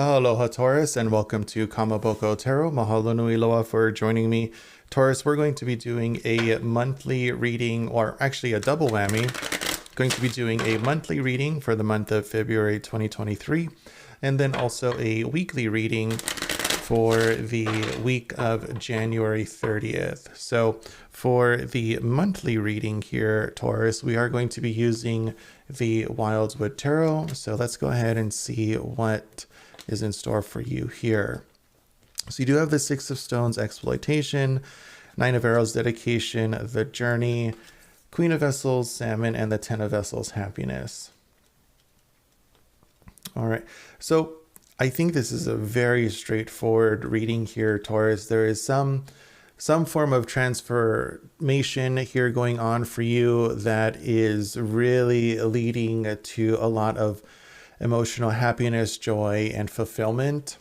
Aloha Taurus, and welcome to Kamaboko Tarot. Mahalo nui loa for joining me. Taurus, we're going to be doing a monthly reading, or actually a double whammy. Going to be doing a monthly reading for the month of February 2023, and then also a weekly reading for the week of January 30th. So for the monthly reading here, Taurus, we are going to be using the Wildwood Tarot. So let's go ahead and see what is in store for you here. So you do have the Six of Stones exploitation, Nine of Arrows dedication, the journey, Queen of Vessels salmon, and the Ten of Vessels happiness. All right, so I think this is a very straightforward reading here, Taurus. There is some form of transformation here going on for you that is really leading to a lot of emotional happiness, joy, and fulfillment.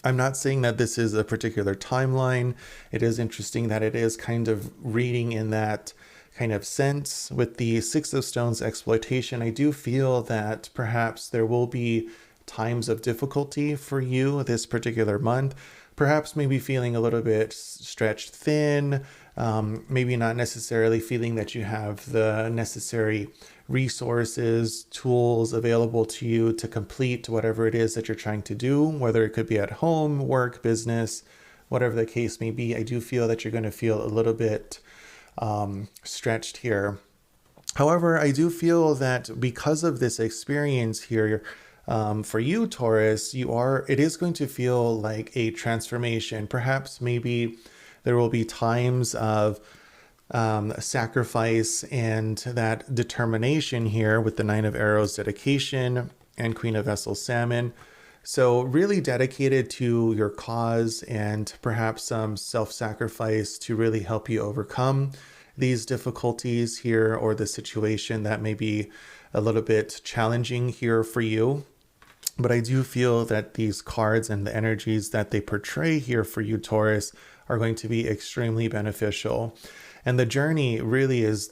I'm not saying that this is a particular timeline. It is interesting that it is kind of reading in that kind of sense. With the Six of Stones exploitation, I do feel that perhaps there will be times of difficulty for you this particular month. Perhaps maybe feeling a little bit stretched thin, maybe not necessarily feeling that you have the necessary resources, tools available to you to complete whatever it is that you're trying to do, whether it could be at home, work, business, whatever the case may be. I do feel that you're going to feel a little bit stretched here. However, I do feel that because of this experience here, for you, Taurus, it is going to feel like a transformation. Perhaps maybe there will be times of sacrifice and that determination here with the Nine of Arrows dedication and Queen of Vessels salmon. So really dedicated to your cause and perhaps some self-sacrifice to really help you overcome these difficulties here, or the situation that may be a little bit challenging here for you. But I do feel that these cards and the energies that they portray here for you, Taurus, are going to be extremely beneficial. And the journey really is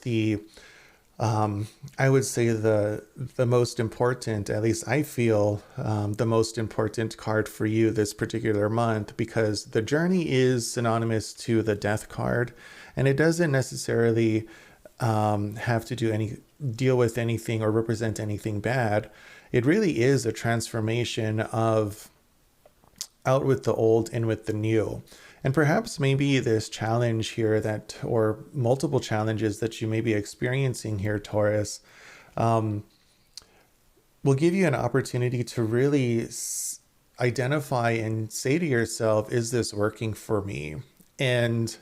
I would say the most important, at least I feel, the most important card for you this particular month, because the journey is synonymous to the Death card, and it doesn't necessarily have to deal with anything or represent anything bad. It really is a transformation of out with the old, in with the new. And perhaps maybe this challenge here or multiple challenges that you may be experiencing here, Taurus, will give you an opportunity to really identify and say to yourself, is this working for me? And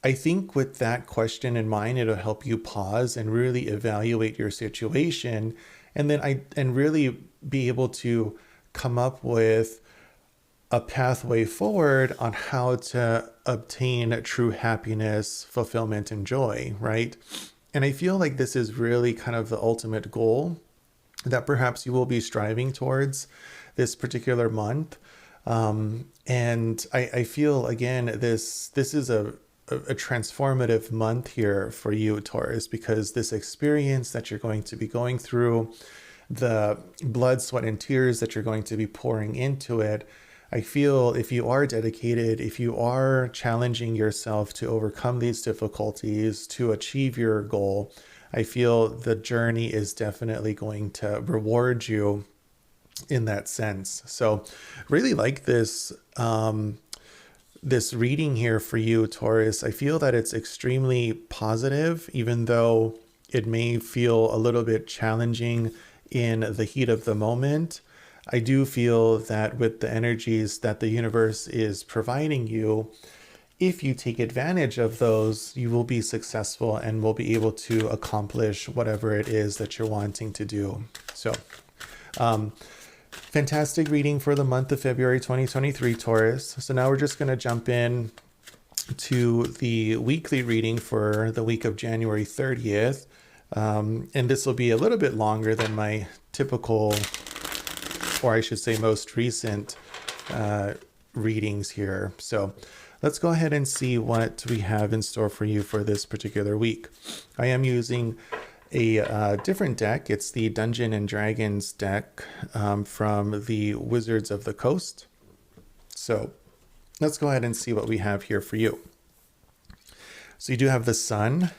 I think with that question in mind, it'll help you pause and really evaluate your situation, and really be able to come up with a pathway forward on how to obtain true happiness, fulfillment, and joy, right? And I feel like this is really kind of the ultimate goal that perhaps you will be striving towards this particular month. And I feel, again, this is a transformative month here for you, Taurus, because this experience that you're going to be going through, the blood, sweat, and tears that you're going to be pouring into it, I feel if you are dedicated, if you are challenging yourself to overcome these difficulties, to achieve your goal, I feel the journey is definitely going to reward you in that sense. So really like this reading here for you, Taurus. I feel that it's extremely positive, even though it may feel a little bit challenging in the heat of the moment. I do feel that with the energies that the universe is providing you, if you take advantage of those, you will be successful and will be able to accomplish whatever it is that you're wanting to do. So, fantastic reading for the month of February 2023, Taurus. So now we're just going to jump in to the weekly reading for the week of January 30th. And this will be a little bit longer than my typical, or I should say most recent readings here. So let's go ahead and see what we have in store for you for this particular week. I am using a different deck. It's the Dungeon and Dragons deck from the Wizards of the Coast. So let's go ahead and see what we have here for you. So you do have the Sun,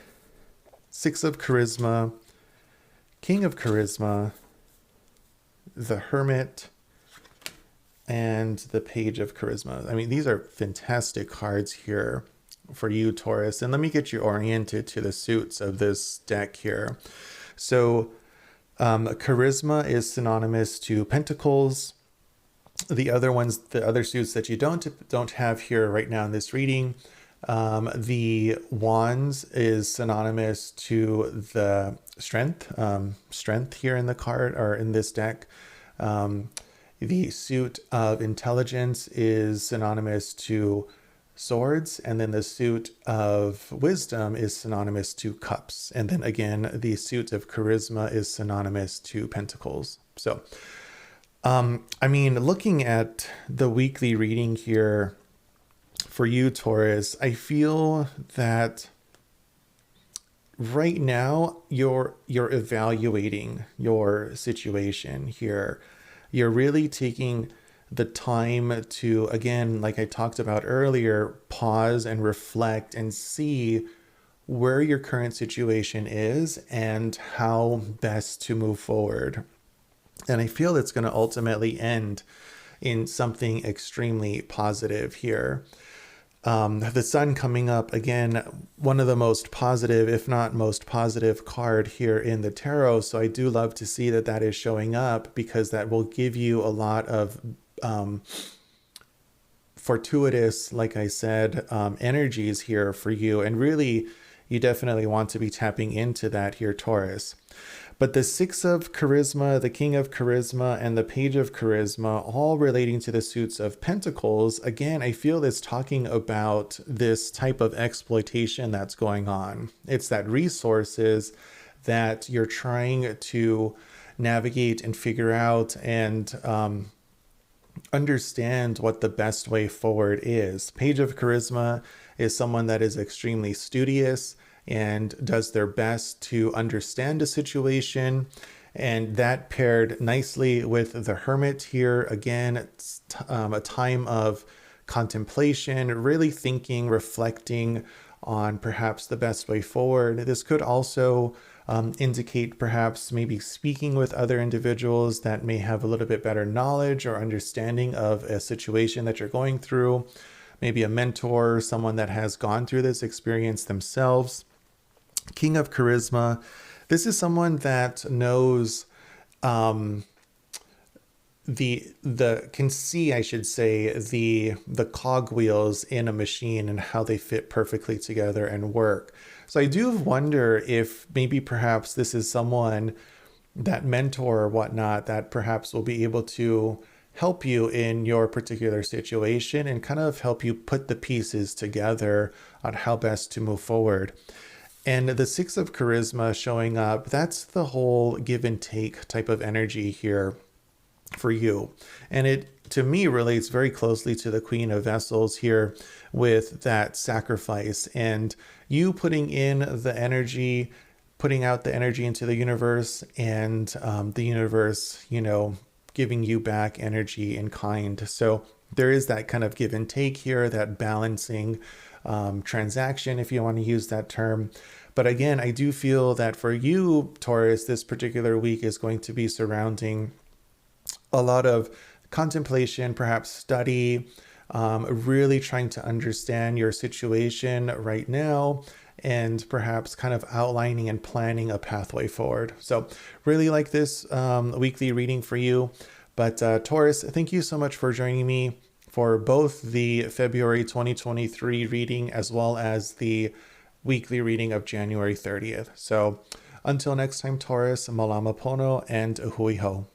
Six of Charisma, King of Charisma, the Hermit, and the Page of Charisma. I mean, these are fantastic cards here for you, Taurus. And let me get you oriented to the suits of this deck here. So Charisma is synonymous to Pentacles. The other suits that you don't have here right now in this reading, the Wands is synonymous to the strength here in the card or in this deck. The suit of Intelligence is synonymous to Swords, and then the suit of Wisdom is synonymous to Cups, and then again the suit of Charisma is synonymous to Pentacles. So I mean, looking at the weekly reading here for you, Taurus, I feel that right now you're evaluating your situation here. You're really taking the time to, again, like I talked about earlier, pause and reflect and see where your current situation is and how best to move forward. And I feel it's going to ultimately end in something extremely positive here. The Sun coming up, again, one of the most positive, if not most positive card here in the tarot. So I do love to see that that is showing up, because that will give you a lot of fortuitous, like I said, energies here for you. And really, you definitely want to be tapping into that here, Taurus. But the Six of Charisma, the King of Charisma, and the Page of Charisma, all relating to the suits of Pentacles, again, I feel it's talking about this type of exploitation that's going on. It's that resources that you're trying to navigate and figure out and understand what the best way forward is. Page of Charisma is someone that is extremely studious and does their best to understand a situation, and that paired nicely with the Hermit here. Again, it's a time of contemplation, really thinking, reflecting on perhaps the best way forward. This could also indicate perhaps maybe speaking with other individuals that may have a little bit better knowledge or understanding of a situation that you're going through. Maybe a mentor, someone that has gone through this experience themselves. King of Charisma, this is someone that knows can see, I should say, the cogwheels in a machine and how they fit perfectly together and work. So I do wonder if maybe perhaps this is someone, that mentor or whatnot, that perhaps will be able to help you in your particular situation and kind of help you put the pieces together on how best to move forward. And the Six of Charisma showing up, that's the whole give and take type of energy here for you. And it, to me, relates very closely to the Queen of Vessels here with that sacrifice and you putting in the energy, putting out the energy into the universe, and the universe, giving you back energy in kind. So there is that kind of give and take here, that balancing transaction, if you want to use that term. But again, I do feel that for you, Taurus, this particular week is going to be surrounding a lot of contemplation, perhaps study, really trying to understand your situation right now, and perhaps kind of outlining and planning a pathway forward. So really like this weekly reading for you. But Taurus, thank you so much for joining me for both the February 2023 reading as well as the weekly reading of January 30th. So until next time, Taurus, malama pono and hui ho.